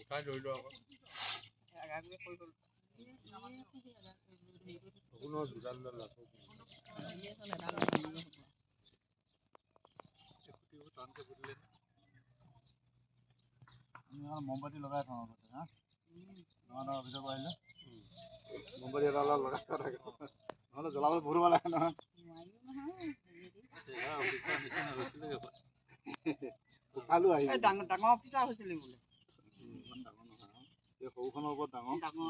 উঠাই ধৰি লোৱা মোমবাতি লগাই থওঁ হা ভিতৰত আহিলে মোমবাতি এটা লগাই থোৱা থাকে নহ'লে জ্বলাবলৈ ভৰিব লাগে নহয় ডাঙৰ অফিচাৰ হৈছিলে বোলে ডাঙৰ নহয় এই সৰুখনৰ ওপৰত ডাঙৰ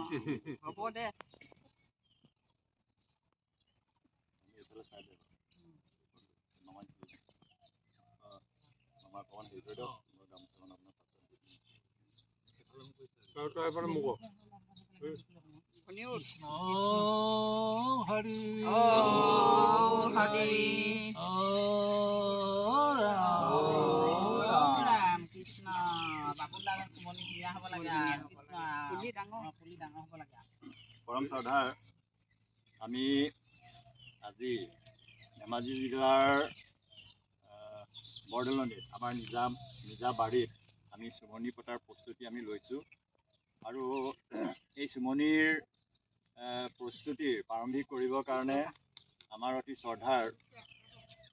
হ'ব দে এইফালে চাই দে নমাই অকণমান হেৰি কৰি দিয়ক মই গামোচাখন আপোনাৰ মোক হৰি হৰি ৰাম কৃষ্ণ বাবুল দাদা কোমনি ধুনীয়া হ'ব লাগে পুলি ডাঙৰ হ'ব লাগে পৰম শ্ৰদ্ধাৰ আমি আজি ধেমাজি জিলাৰ বৰদলনিত আমাৰ নিজা বাৰীত আমি চুমনি পতাৰ প্ৰস্তুতি আমি লৈছোঁ আৰু এই চুমনিৰ প্ৰস্তুতিৰ প্ৰাৰম্ভিক কৰিবৰ কাৰণে আমাৰ অতি শ্ৰদ্ধাৰ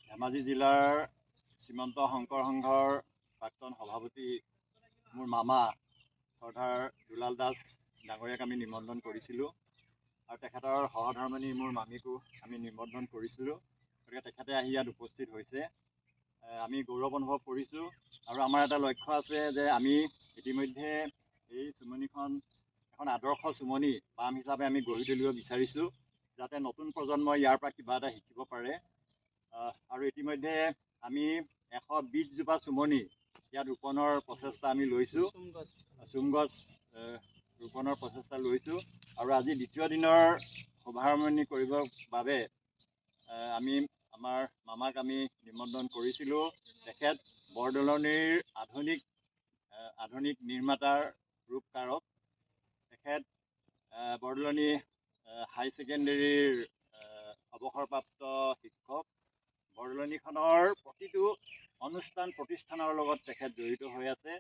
ধেমাজি জিলাৰ শ্ৰীমন্ত শংকৰ সংঘৰ প্ৰাক্তন সভাপতি মোৰ মামা শ্ৰদ্ধাৰ দুলাল দাস ডাঙৰীয়াক আমি নিমন্ত্ৰণ কৰিছিলোঁ আৰু তেখেতৰ সহধৰ্মিনী মোৰ মামীকো আমি নিমন্ত্ৰণ কৰিছিলোঁ গতিকে তেখেতে আহি ইয়াত উপস্থিত হৈছে আমি গৌৰৱ অনুভৱ কৰিছোঁ আৰু আমাৰ এটা লক্ষ্য আছে যে আমি ইতিমধ্যে এই চুমনিখন এখন আদৰ্শ চুমনি পাম হিচাপে আমি গঢ়ি তুলিব বিচাৰিছোঁ যাতে নতুন প্ৰজন্মই ইয়াৰ পৰা কিবা এটা শিকিব পাৰে আৰু ইতিমধ্যে আমি 120 জোপা চুমনি ইয়াত ৰোপণৰ প্ৰচেষ্টা আমি লৈছোঁ চুম গছ ৰোপণৰ প্ৰচেষ্টা লৈছোঁ আৰু আজি দ্বিতীয় দিনৰ শুভাৰম্ভণি কৰিবৰ বাবে আমি আমাৰ মামাক আমি নিমন্ত্ৰণ কৰিছিলোঁ তেখেত বৰদলনিৰ আধুনিক নিৰ্মাতাৰ ৰূপকাৰক তেখেত বৰদলনি হাই ছেকেণ্ডেৰীৰ অৱসৰপ্ৰাপ্ত শিক্ষক বৰদলনিখনৰ প্ৰতিটো অনুষ্ঠান প্ৰতিষ্ঠানৰ লগত তেখেত জড়িত হৈ আছে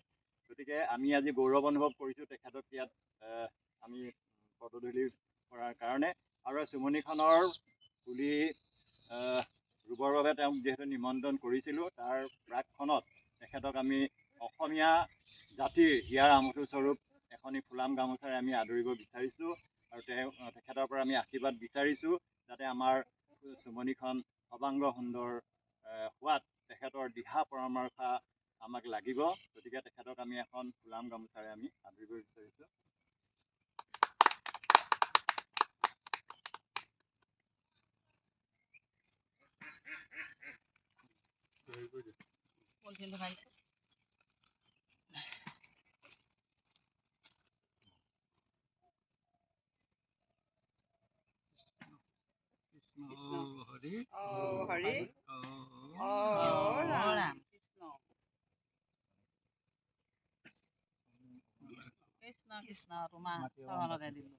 গতিকে আমি আজি গৌৰৱ অনুভৱ কৰিছোঁ তেখেতক ইয়াত আমি পদধূলি কৰাৰ কাৰণে আৰু চুমনিখনৰ পুলি ৰুবৰ বাবে তেওঁক যিহেতু নিমন্ত্ৰণ কৰিছিলোঁ তাৰ প্ৰাকখনত তেখেতক আমি অসমীয়া জাতিৰ হিয়াৰ আমঠু স্বৰূপ এখনি ফুলাম গামোচাৰে আমি আদৰিব বিচাৰিছোঁ আৰু তেখেতৰ পৰা আমি আশীৰ্বাদ বিচাৰিছোঁ যাতে আমাৰ চুমনিখন সৰ্বাংগ সুন্দৰ হোৱাত তেখেতৰ দিহা পৰামৰ্শ আমাক লাগিব গতিকে তেখেতক আমি এখন ফুলাম গামোচাৰে আমি আদৰিব বিচাৰিছোঁ হৰি হৰি ৰাম কৃষ্ণ কৃষ্ণ তোমাৰ চৰণতে দিলোঁ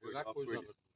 ধুনীয়া